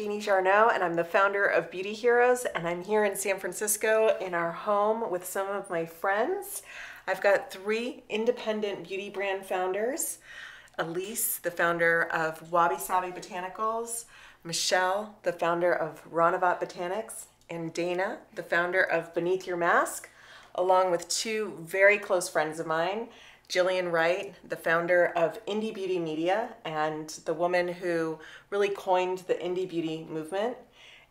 Jeannie Jarneau, and I'm the founder of Beauty Heroes, and I'm here in San Francisco in our home with some of my friends. I've got 3 independent beauty brand founders. Elise, the founder of Wabi Sabi Botanicals, Michelle, the founder of Ranavat Botanics, and Dana, the founder of Beneath Your Mask, along with 2 very close friends of mine, Jillian Wright, the founder of Indie Beauty Media and the woman who really coined the indie beauty movement,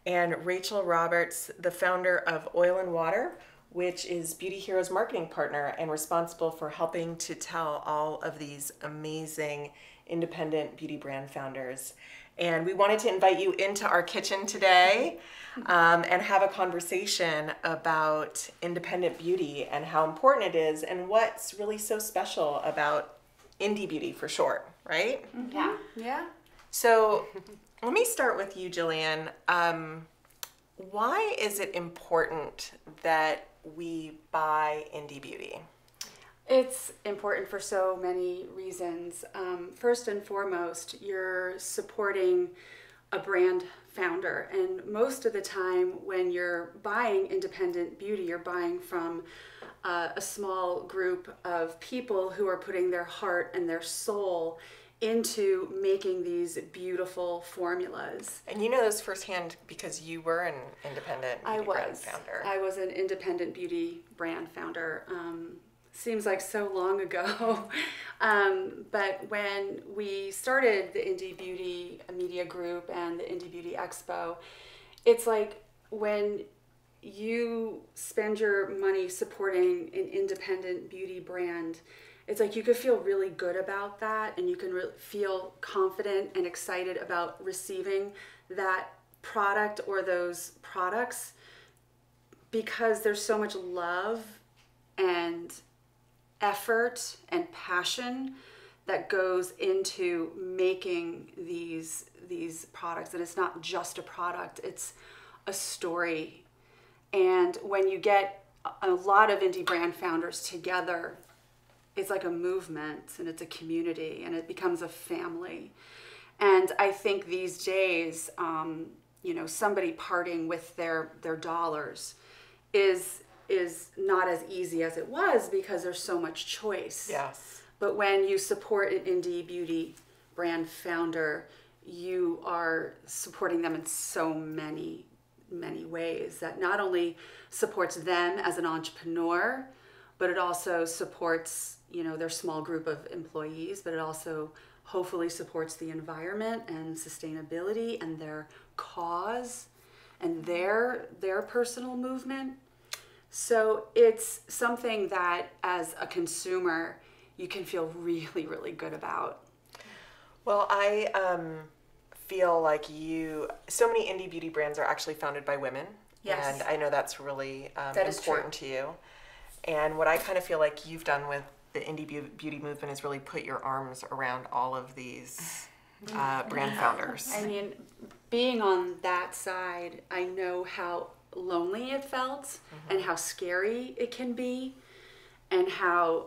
and Rachel Roberts, the founder of Oil and Water, which is Beauty Heroes' marketing partner and responsible for helping to tell all of these amazing independent beauty brand founders. And we wanted to invite you into our kitchen today and have a conversation about independent beauty and how important it is and what's really so special about indie beauty for short, right? Yeah. Yeah. So let me start with you, Jillian. Why is it important that we buy indie beauty? It's important for so many reasons. First and foremost, you're supporting a brand founder. And most of the time when you're buying independent beauty, you're buying from a small group of people who are putting their heart and their soul into making these beautiful formulas. And you know this firsthand because you were an independent beauty brand founder. I was an independent beauty brand founder. Seems like so long ago. But when we started the Indie Beauty Media Group and the Indie Beauty Expo, it's like when you spend your money supporting an independent beauty brand, it's like you could feel really good about that, and you can feel confident and excited about receiving that product or those products because there's so much love and effort and passion that goes into making these products. And it's not just a product, it's a story. And when you get a lot of indie brand founders together, it's like a movement and it's a community and it becomes a family. And I think these days, somebody parting with their dollars is not as easy as it was because there's so much choice. Yes. But when you support an indie beauty brand founder, you are supporting them in so many, many ways that not only supports them as an entrepreneur, but it also supports, their small group of employees, but it also hopefully supports the environment and sustainability and their cause and their personal movement. So it's something that as a consumer, you can feel really, really good about. Well, I feel like so many indie beauty brands are actually founded by women. Yes. And I know that's really that is important true. to you. And what I kind of feel like you've done with the indie beauty movement is really put your arms around all of these brand founders. I mean, being on that side, I know how lonely it felt and how scary it can be and how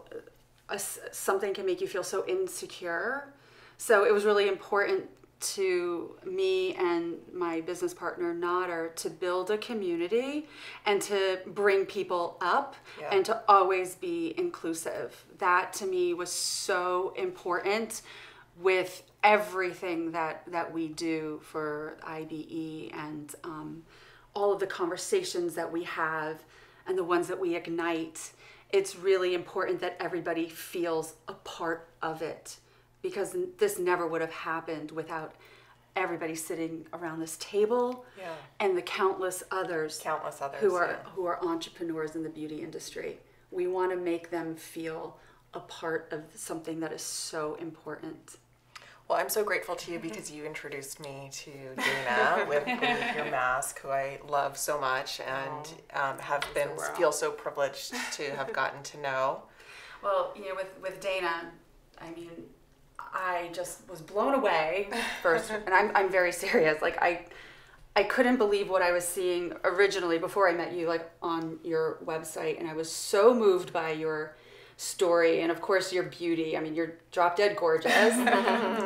something can make you feel so insecure. So it was really important to me and my business partner Nader to build a community and to bring people up and to always be inclusive. That to me was so important with everything that we do for IBE and all of the conversations that we have and the ones that we ignite. It's really important that everybody feels a part of it because this never would have happened without everybody sitting around this table and the countless others who are entrepreneurs in the beauty industry. We want to make them feel a part of something that is so important. Well, I'm so grateful to you because you introduced me to Dana with Beneath Your Mask, who I love so much and feel so privileged to have gotten to know. Well, with Dana, I mean, I just was blown away first, and I'm very serious. Like I couldn't believe what I was seeing originally before I met you, like on your website, and I was so moved by your story, and of course your beauty. I mean, you're drop dead gorgeous,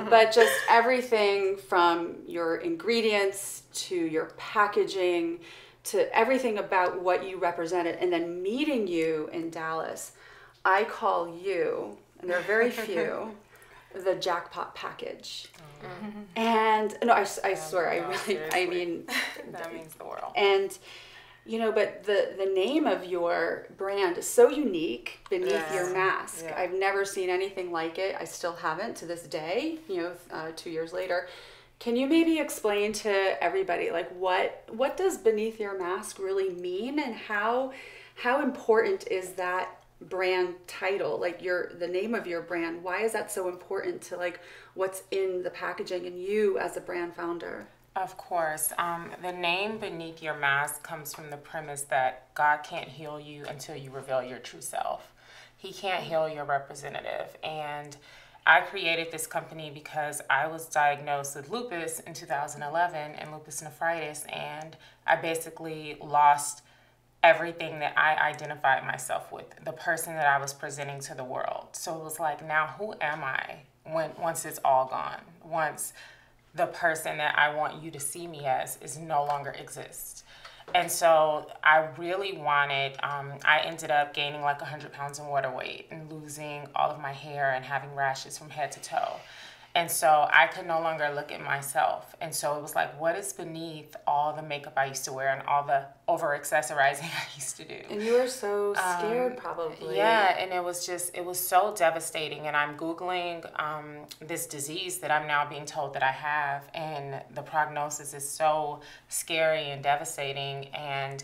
but just everything from your ingredients to your packaging to everything about what you represented. And then meeting you in Dallas, I call you, and there are very few, the jackpot package. And no, I swear, I mean, that means the world. And but the name of your brand is so unique, Beneath Your Mask. Yeah. I've never seen anything like it. I still haven't to this day, 2 years later. Can you maybe explain to everybody, like, what does Beneath Your Mask really mean, and how important is that brand title, like the name of your brand? Why is that so important to like what's in the packaging and you as a brand founder? Of course. The name Beneath Your Mask comes from the premise that God can't heal you until you reveal your true self. He can't heal your representative. And I created this company because I was diagnosed with lupus in 2011 and lupus nephritis, and I basically lost everything that I identified myself with, the person that I was presenting to the world. So it was like, now who am I once it's all gone? Once the person that I want you to see me as is no longer exists. And so I really wanted, I ended up gaining like 100 pounds in water weight and losing all of my hair and having rashes from head to toe. And so I could no longer look at myself. And so it was like, what is beneath all the makeup I used to wear and all the over-accessorizing I used to do? And you were so scared, probably. Yeah, and it was so devastating. And I'm Googling this disease that I'm now being told that I have. And the prognosis is so scary and devastating. And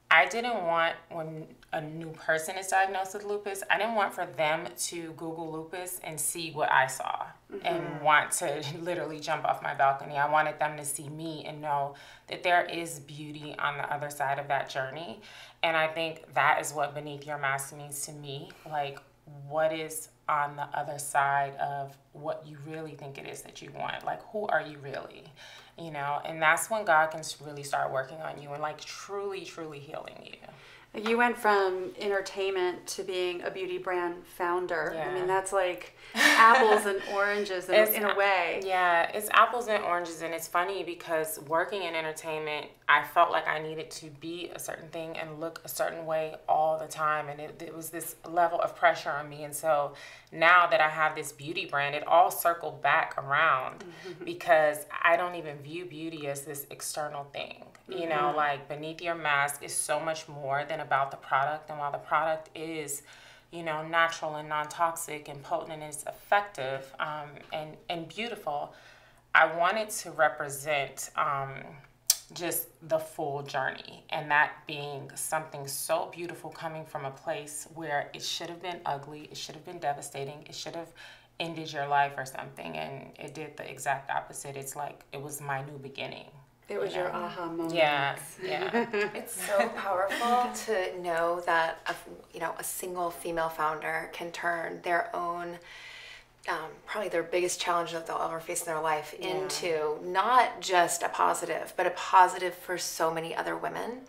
I didn't want, when a new person is diagnosed with lupus, I didn't want for them to Google lupus and see what I saw and want to literally jump off my balcony. I wanted them to see me and know that there is beauty on the other side of that journey. And I think that is what Beneath Your Mask means to me. Like, what is on the other side of what you really think it is that you want? Like, who are you really? And that's when God can really start working on you and like truly, truly healing you. You went from entertainment to being a beauty brand founder. Yeah. I mean, that's like apples and oranges in a way. Yeah, it's apples and oranges. And it's funny because working in entertainment, I felt like I needed to be a certain thing and look a certain way all the time. And it was this level of pressure on me. And so now that I have this beauty brand, it all circled back around because I don't even view beauty as this external thing. Like Beneath Your Mask is so much more than about the product. And while the product is, natural and non-toxic and potent and is effective and beautiful, I wanted to represent just the full journey, and that being something so beautiful coming from a place where it should have been ugly, it should have been devastating, it should have ended your life or something, and it did the exact opposite. It's like it was my new beginning. It was your aha moment. Yeah. It's so powerful to know that a single female founder can turn their own, probably their biggest challenge that they'll ever face in their life into not just a positive, but a positive for so many other women.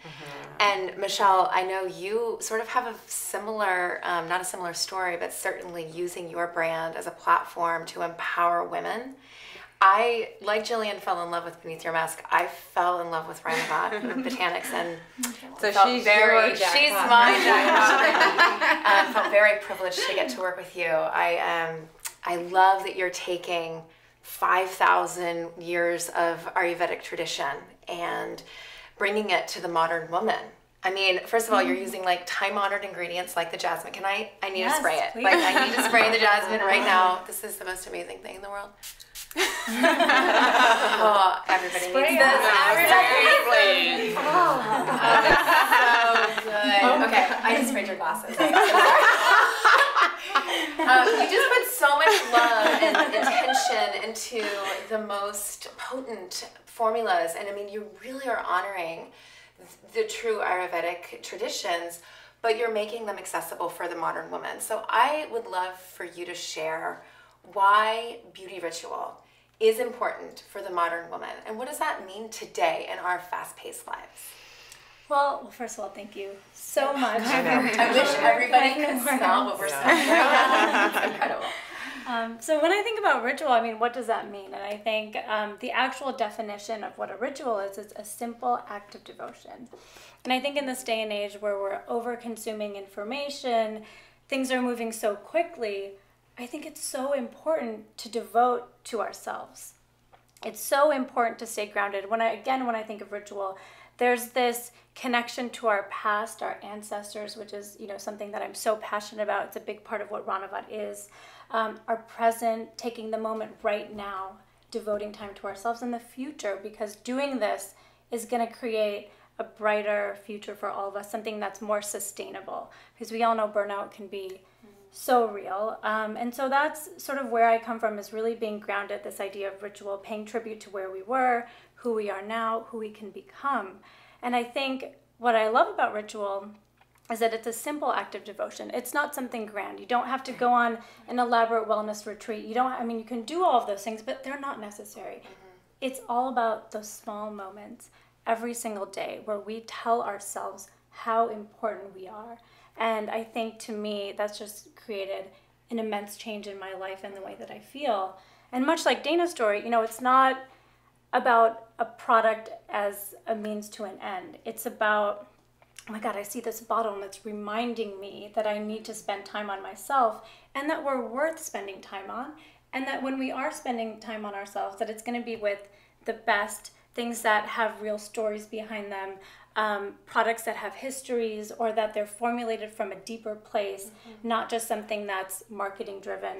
And Michelle, I know you sort of have a similar, not a similar story, but certainly using your brand as a platform to empower women. I, like Jillian, fell in love with Beneath Your Mask. I fell in love with Rhinogot Botanics, and So she's she's my jackpot. Felt very privileged to get to work with you. I love that you're taking 5,000 years of Ayurvedic tradition and bringing it to the modern woman. I mean, first of all, you're using like time-honored ingredients like the jasmine. I need to spray it. Please. Like, I need to spray the jasmine right now. This is the most amazing thing in the world. Oh, everybody needs this. Seriously. So good. Okay, I just sprayed your glasses. You just put so much love and attention into the most potent formulas, and I mean, you really are honoring the true Ayurvedic traditions, but you're making them accessible for the modern woman. So I would love for you to share why beauty ritual is important for the modern woman, and what does that mean today in our fast-paced lives? Well, first of all, thank you so much. I wish everybody could smell what we're smelling. It's incredible. So when I think about ritual, I mean, what does that mean? And I think the actual definition of what a ritual is a simple act of devotion. And I think in this day and age where we're over-consuming information, things are moving so quickly, I think it's so important to devote to ourselves. It's so important to stay grounded. When I think of ritual, there's this connection to our past, our ancestors, which is, something that I'm so passionate about. It's a big part of what Ranavat is. Our present, taking the moment right now, devoting time to ourselves, in the future, because doing this is going to create a brighter future for all of us, something that's more sustainable, because we all know burnout can be so real. And so that's sort of where I come from, is really being grounded, this idea of ritual, paying tribute to where we were, who we are now, who we can become. And I think what I love about ritual is that it's a simple act of devotion. It's not something grand. You don't have to go on an elaborate wellness retreat. You can do all of those things, but they're not necessary. It's all about those small moments every single day where we tell ourselves how important we are. And I think, to me, that's just created an immense change in my life and the way that I feel. And much like Dana's story, it's not about a product as a means to an end. It's about, oh my God, I see this bottle and it's reminding me that I need to spend time on myself, and that we're worth spending time on. And that when we are spending time on ourselves, that it's going to be with the best things that have real stories behind them, products that have histories, or that they're formulated from a deeper place, not just something that's marketing driven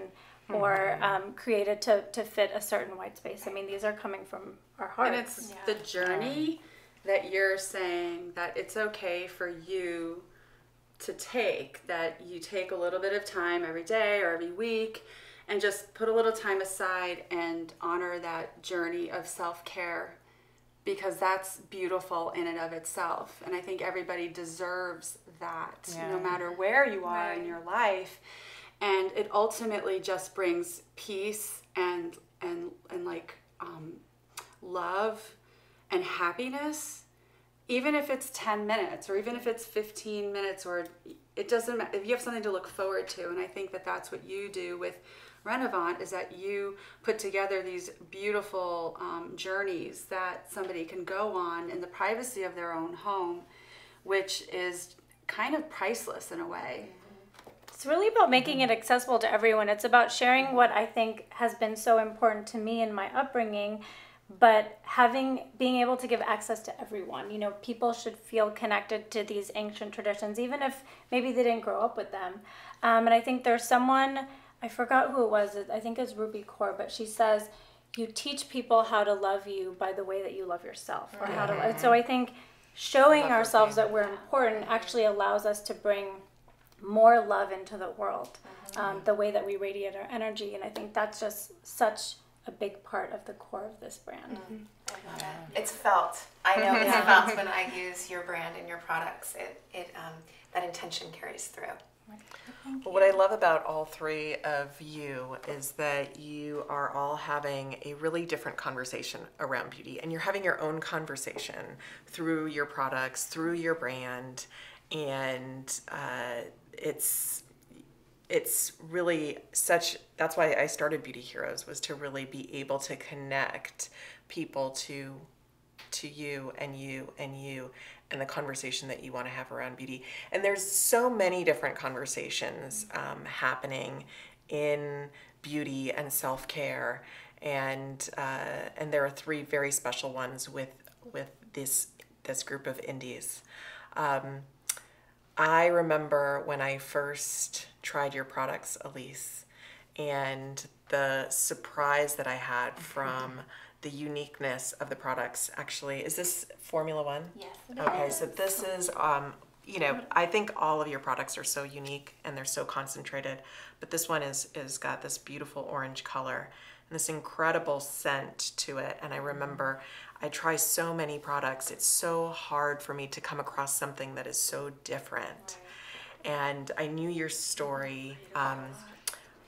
or created to fit a certain white space. I mean, these are coming from our hearts. And it's the journey that you're saying that it's okay for you to take, that you take a little bit of time every day or every week and just put a little time aside and honor that journey of self-care, because that's beautiful in and of itself. And I think everybody deserves that, no matter where you are in your life. And it ultimately just brings peace and love and happiness, even if it's 10 minutes or even if it's 15 minutes, or it doesn't matter. If you have something to look forward to, and I think that that's what you do with Renovant, is that you put together these beautiful journeys that somebody can go on in the privacy of their own home, which is kind of priceless in a way. It's really about making it accessible to everyone. It's about sharing what I think has been so important to me in my upbringing, but being able to give access to everyone. People should feel connected to these ancient traditions, even if maybe they didn't grow up with them. And I think there's someone, I forgot who it was, I think it's Ruby Kaur, but she says, you teach people how to love you by the way that you love yourself. Or how to. So I think showing ourselves that we're important actually allows us to bring more love into the world, the way that we radiate our energy. And I think that's just such a big part of the core of this brand. I love it. It's felt. I know it's felt when I use your brand and your products. It that intention carries through. Well, what I love about all three of you is that you are all having a really different conversation around beauty, and you're having your own conversation through your products, through your brand, and it's really that's why I started Beauty Heroes, was to really be able to connect people to you and you and you and the conversation that you want to have around beauty. And there's so many different conversations happening in beauty and self-care, and there are three very special ones with this group of indies. I remember when I first tried your products, Elise, and the surprise that I had from the uniqueness of the products. Actually, is this Formula One? Yes. Okay, so this is, I think all of your products are so unique and they're so concentrated, but this one is got this beautiful orange color and this incredible scent to it. And I remember I try so many products. It's so hard for me to come across something that is so different. And I knew your story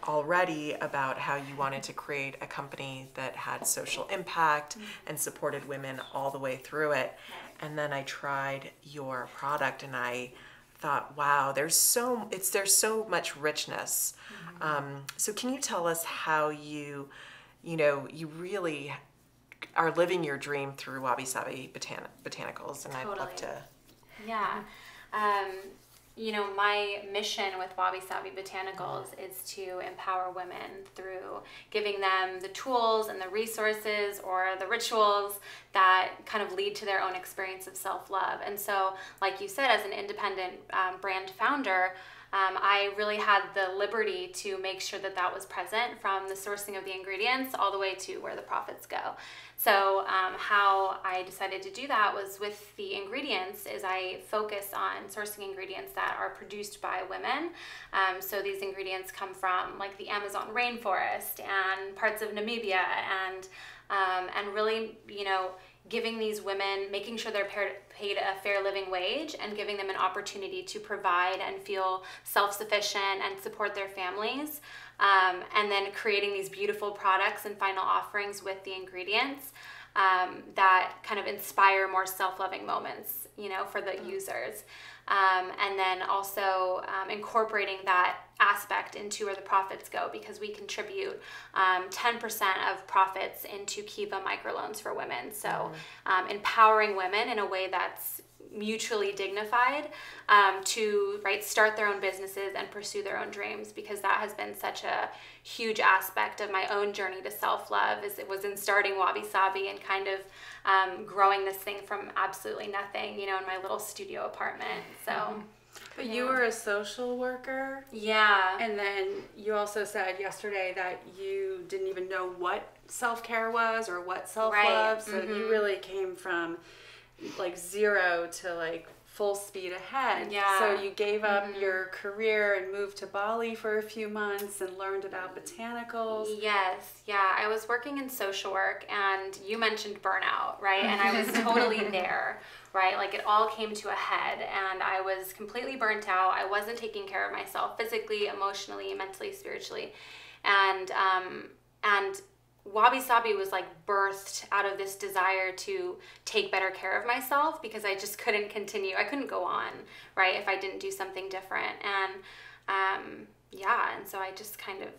already about how you wanted to create a company that had social impact and supported women all the way through it. and then I tried your product, and I thought, wow, there's so much richness. So can you tell us how you really are living your dream through Wabi Sabi Botanicals, and I'd love to. Yeah. My mission with Wabi Sabi Botanicals is to empower women through giving them the tools and the resources or the rituals that kind of lead to their own experience of self-love. And so, like you said, as an independent brand founder, I really had the liberty to make sure that was present, from the sourcing of the ingredients all the way to where the profits go. So how I decided to do that was with the ingredients is I focus on sourcing ingredients that are produced by women. So these ingredients come from like the Amazon rainforest and parts of Namibia, and really, giving these women, making sure they're paid a fair living wage, and giving them an opportunity to provide and feel self-sufficient and support their families. And then creating these beautiful products and final offerings with the ingredients that kind of inspire more self-loving moments, for the users. And then also incorporating that aspect into where the profits go, because we contribute 10% of profits into Kiva microloans for women. So empowering women in a way that's mutually dignified to start their own businesses and pursue their own dreams, because that has been such a huge aspect of my own journey to self-love. As it was in starting Wabi Sabi and kind of growing this thing from absolutely nothing, in my little studio apartment. So but you were a social worker. Yeah. And then you also said yesterday that you didn't even know what self-care was or what self-love. Right. So you really came from like zero to like full speed ahead. Yeah. So you gave up your career and moved to Bali for a few months and learned about botanicals. Yes. Yeah. I was working in social work, and you mentioned burnout, right? And I was totally there, right? Like it all came to a head, and I was completely burnt out. I wasn't taking care of myself physically, emotionally, mentally, spiritually. And Wabi Sabi was like birthed out of this desire to take better care of myself, because I just couldn't continue. I couldn't go on, right, if I didn't do something different. And and so I just kind of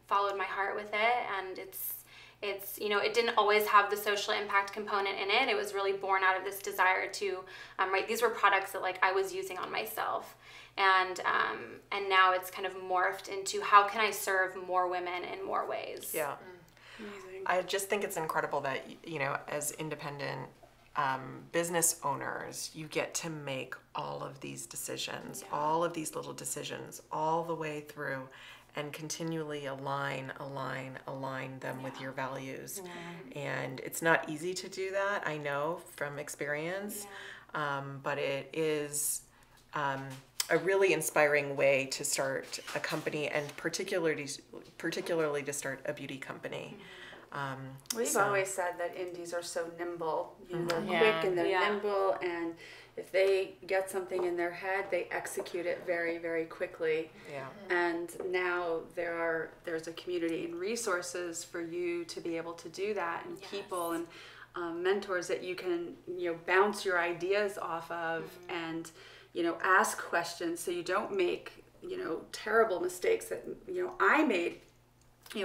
followed my heart with it. And it's it didn't always have the social impact component in it. It was really born out of this desire to these were products that like I was using on myself. And now it's kind of morphed into how can I serve more women in more ways. Yeah. Amazing. I just think it's incredible that, as independent business owners, you get to make all of these decisions, all of these little decisions all the way through, and continually align them with your values. And it's not easy to do that, I know from experience, but it is a really inspiring way to start a company, and particularly to start a beauty company. We've always said that indies are so nimble. They're Yeah. quick and they're nimble, and if they get something in their head, they execute it very, very quickly. Yeah. And now there's a community and resources for you to be able to do that, and people and mentors that you can bounce your ideas off of, and ask questions, so you don't make terrible mistakes that I made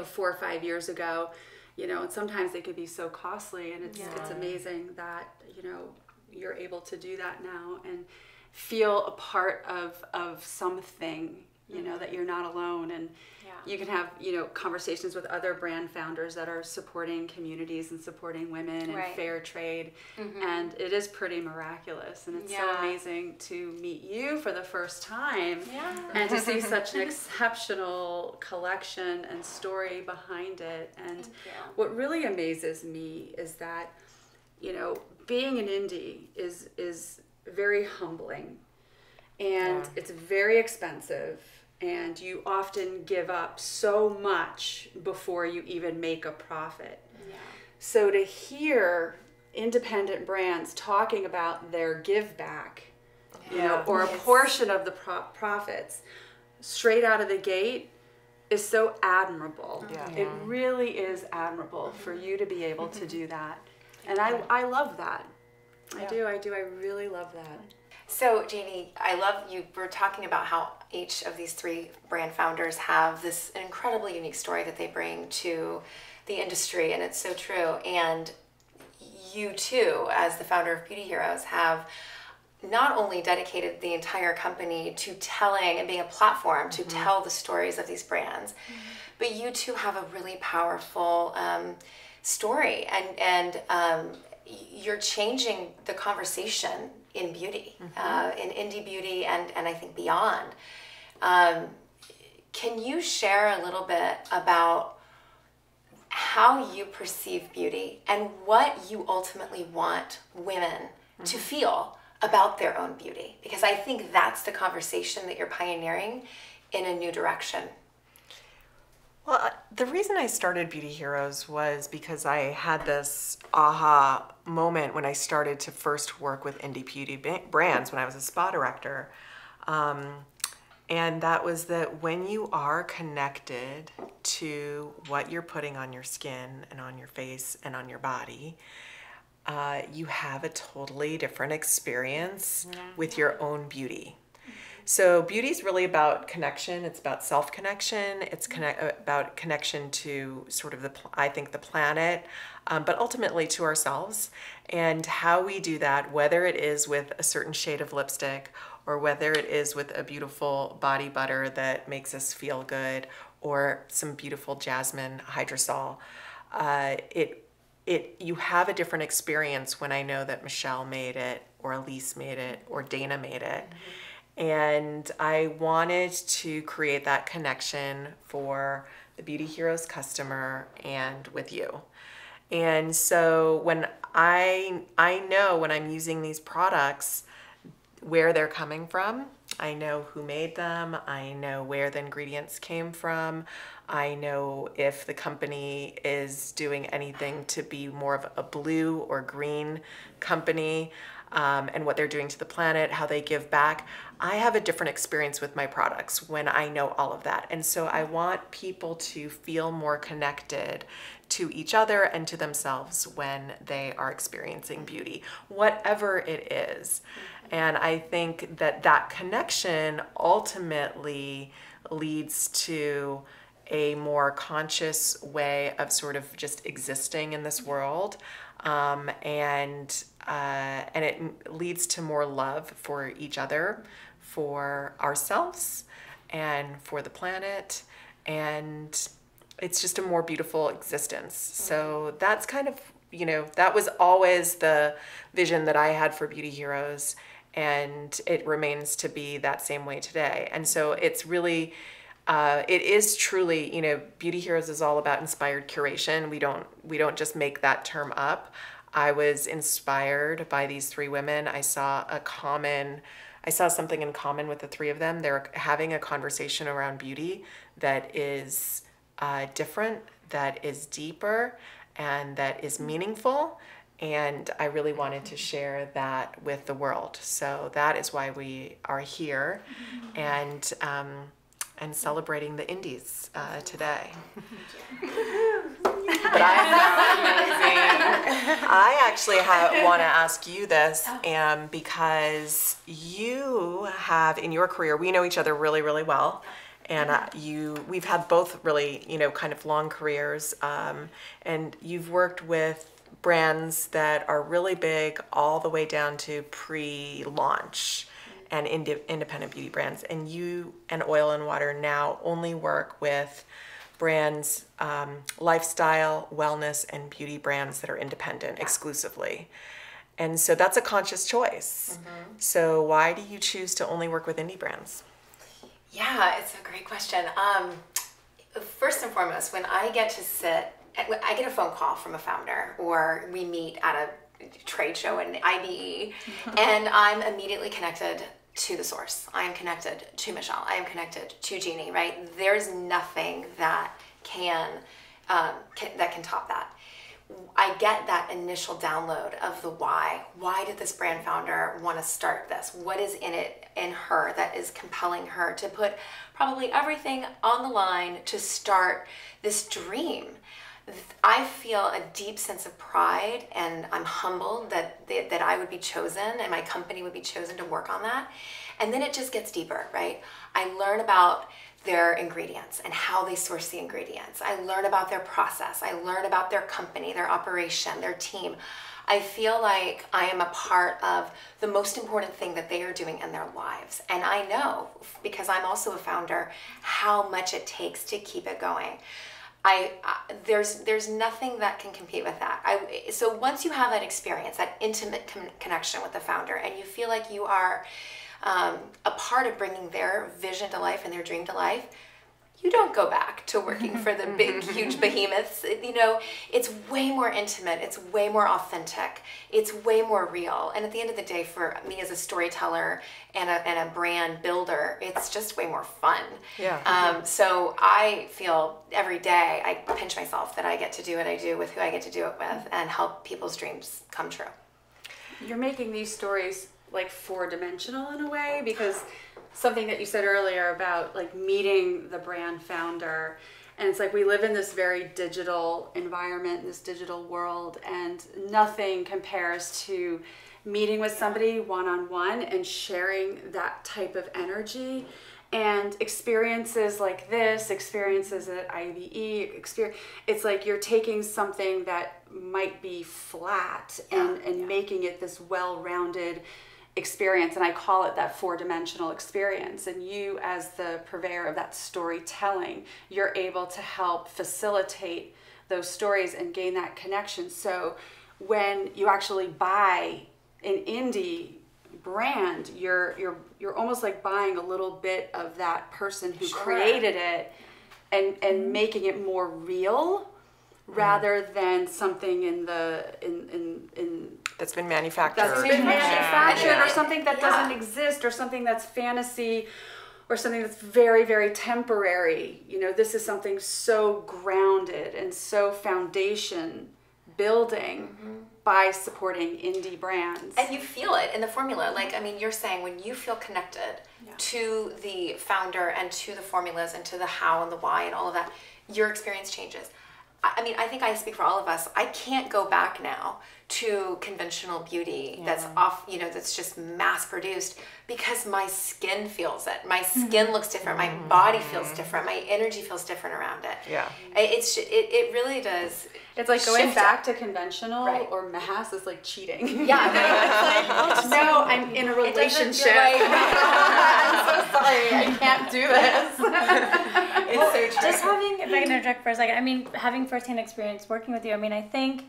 4 or 5 years ago. And sometimes they could be so costly, and it's amazing that you're able to do that now and feel a part of something, that you're not alone, and you can have conversations with other brand founders that are supporting communities and supporting women and fair trade, and it is pretty miraculous, and it's so amazing to meet you for the first time and to see such an exceptional collection and story behind it. And what really amazes me is that being an indie is very humbling, and it's very expensive, and you often give up so much before you even make a profit. So to hear independent brands talking about their give back, or a portion of the profits straight out of the gate is so admirable. It really is admirable for you to be able to do that. And I love that. I do. I really love that. So, Janie, I love you. We're talking about how each of these three brand founders have this incredibly unique story that they bring to the industry, and it's so true. And you too, as the founder of Beauty Heroes, have not only dedicated the entire company to telling and being a platform to tell the stories of these brands, but you too have a really powerful story, and you're changing the conversation in beauty, in indie beauty, and I think beyond. Can you share a little bit about how you perceive beauty and what you ultimately want women to feel about their own beauty? Because I think that's the conversation that you're pioneering in a new direction. Well, the reason I started Beauty Heroes was because I had this aha moment when I started to first work with indie beauty brands when I was a spa director. And that was that when you are connected to what you're putting on your skin and on your face and on your body, you have a totally different experience with your own beauty. So beauty is really about connection. It's about self-connection. It's about connection to sort of I think the planet, but ultimately to ourselves, and how we do that, whether it is with a certain shade of lipstick or whether it is with a beautiful body butter that makes us feel good or some beautiful jasmine hydrosol. You have a different experience when I know that Michelle made it or Elise made it or Dana made it. And I wanted to create that connection for the Beauty Heroes customer and with you. And so when I know when I'm using these products where they're coming from, I know who made them, I know where the ingredients came from, I know if the company is doing anything to be more of a blue or green company, and what they're doing to the planet, how they give back. I have a different experience with my products when I know all of that. And so I want people to feel more connected to each other and to themselves when they are experiencing beauty, whatever it is. And I think that that connection ultimately leads to a more conscious way of sort of just existing in this world. And it leads to more love for each other, for ourselves, and for the planet, and it's just a more beautiful existence. So that's kind of, that was always the vision that I had for Beauty Heroes, and it remains to be that same way today. And so it's really, it is truly, Beauty Heroes is all about inspired curation. We don't just make that term up. I was inspired by these three women. I saw something in common with the three of them. They're having a conversation around beauty that is different, that is deeper, and that is meaningful. And I really wanted to share that with the world. So that is why we are here and celebrating the indies today. But I actually want to ask you this, because you have in your career, we know each other really, really well, and we've had both really, kind of long careers, and you've worked with brands that are really big all the way down to pre-launch and independent beauty brands, and you and Oil and Water now only work with brands, lifestyle, wellness, and beauty brands that are independent exclusively. And so that's a conscious choice. So why do you choose to only work with indie brands? Yeah, it's a great question. First and foremost, when I get a phone call from a founder, or we meet at a trade show in IBE, and I'm immediately connected to the source. I am connected to Michelle. I am connected to Jeannie, right? There's nothing that can top that. I get that initial download of the why. Why did this brand founder want to start this? What is in her that is compelling her to put probably everything on the line to start this dream? I feel a deep sense of pride, and I'm humbled that I would be chosen and my company would be chosen to work on that. And then it just gets deeper, right? I learn about their ingredients and how they source the ingredients. I learn about their process. I learn about their company, their operation, their team. I feel like I am a part of the most important thing that they are doing in their lives. And I know, because I'm also a founder, how much it takes to keep it going. There's nothing that can compete with that. So once you have that experience, that intimate connection with the founder, and you feel like you are a part of bringing their vision to life and their dream to life, you don't go back to working for the big, huge behemoths. You know, it's way more intimate. It's way more authentic. It's way more real. And at the end of the day, for me as a storyteller and a brand builder, it's just way more fun. Yeah. So I feel every day I pinch myself that I get to do what I do with who I get to do it with and help people's dreams come true. You're making these stories like four-dimensional in a way, because something that you said earlier about like meeting the brand founder, and it's like we live in this very digital environment, this digital world, and nothing compares to meeting with somebody one-on-one and sharing that type of energy. And experiences like this, experiences at IBE, it's like you're taking something that might be flat and making it this well-rounded experience. And I call it that four-dimensional experience. And you, as the purveyor of that storytelling, you're able to help facilitate those stories and gain that connection. So when you actually buy an indie brand, you're almost like buying a little bit of that person who created it and making it more real rather than something in That's been manufactured. that's been manufactured Yeah. or something that doesn't exist, or something that's fantasy, or something that's very, very temporary. You know, this is something so grounded and so foundation building by supporting indie brands. And you feel it in the formula. Like, I mean, you're saying when you feel connected to the founder and to the formulas and to the how and the why and all of that, your experience changes. I mean, I think I speak for all of us. I can't go back now to conventional beauty that's off, you know, that's just mass produced, because my skin feels it. My skin looks different. My body feels different. My energy feels different around it. Yeah. It really does. It's like going shift back it. to conventional or mass is like cheating. Yeah. It's like, No, I'm in a relationship. You're right. I'm so sorry, I can't do this. It's so true. Just having, if I can interject for a second, I mean, having firsthand experience working with you, I mean, I think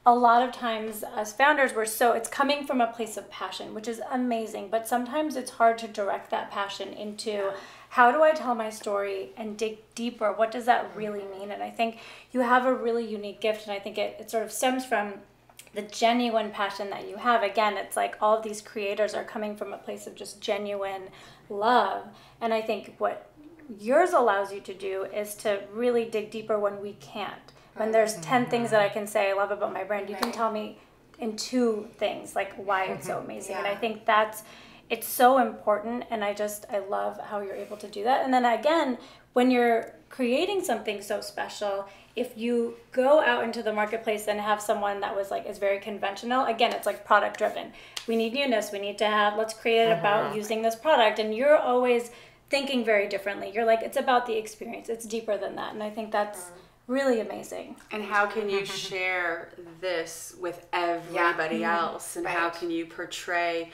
a lot of times as founders, it's coming from a place of passion, which is amazing, but sometimes it's hard to direct that passion into how do I tell my story and dig deeper? What does that really mean? And I think you have a really unique gift, and I think it sort of stems from the genuine passion that you have. Again, it's like all of these creators are coming from a place of just genuine love. And I think what yours allows you to do is to really dig deeper when we can't. When there's 10 things that I can say I love about my brand, you can tell me in 2 things, like why it's so amazing. And I think it's so important, and I love how you're able to do that. And then again, when you're creating something so special, if you go out into the marketplace and have someone that is very conventional, again, it's like product driven. We need newness, let's create it about using this product. And you're always thinking very differently. You're like, it's about the experience. It's deeper than that. And I think that's really amazing. And how can you share this with everybody else? And how can you portray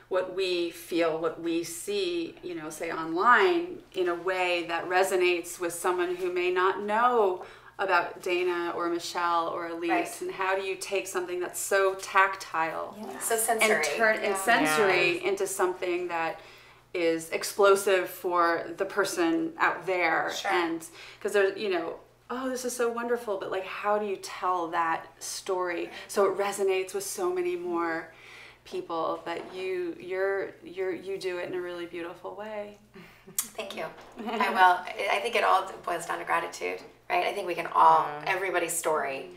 what we feel, what we see, you know, say online, in a way that resonates with someone who may not know about Dana or Michelle or Elise? Right. And how do you take something that's so tactile So sensory. and turn and sensory into something that is explosive for the person out there? Sure. And because there's, you know, oh, this is so wonderful, but like, how do you tell that story so it resonates with so many more people? But you do it in a really beautiful way. Thank you. I will. I think it all boils down to gratitude, right? I think we can all, everybody's story,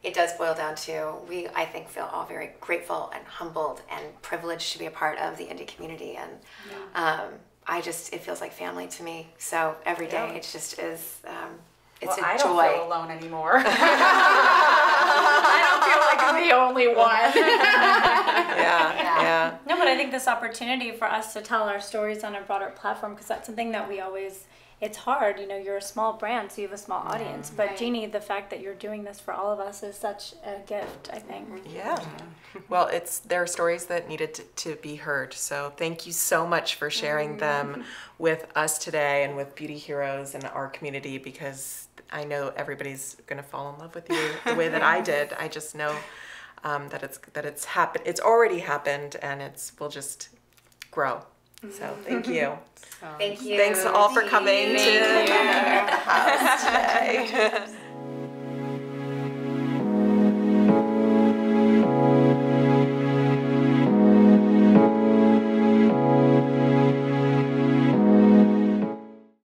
it does boil down to, I think, feel all very grateful and humbled and privileged to be a part of the indie community. And it feels like family to me. So every day it just is, it's I a don't joy. feel alone anymore. I don't feel like I'm the only one. Yeah. No, but I think this opportunity for us to tell our stories on a broader platform, because that's something that we always, it's hard, you know, you're a small brand, so you have a small audience. But Right. Jeannie, the fact that you're doing this for all of us is such a gift, I think. Yeah. Well, there are stories that needed to be heard. So thank you so much for sharing them with us today and with Beauty Heroes and our community, because I know everybody's going to fall in love with you the way that I did. I just know that it's happened. It's already happened, and will just grow. So thank you. Thank you. Thanks all for coming Thank to you. the house today.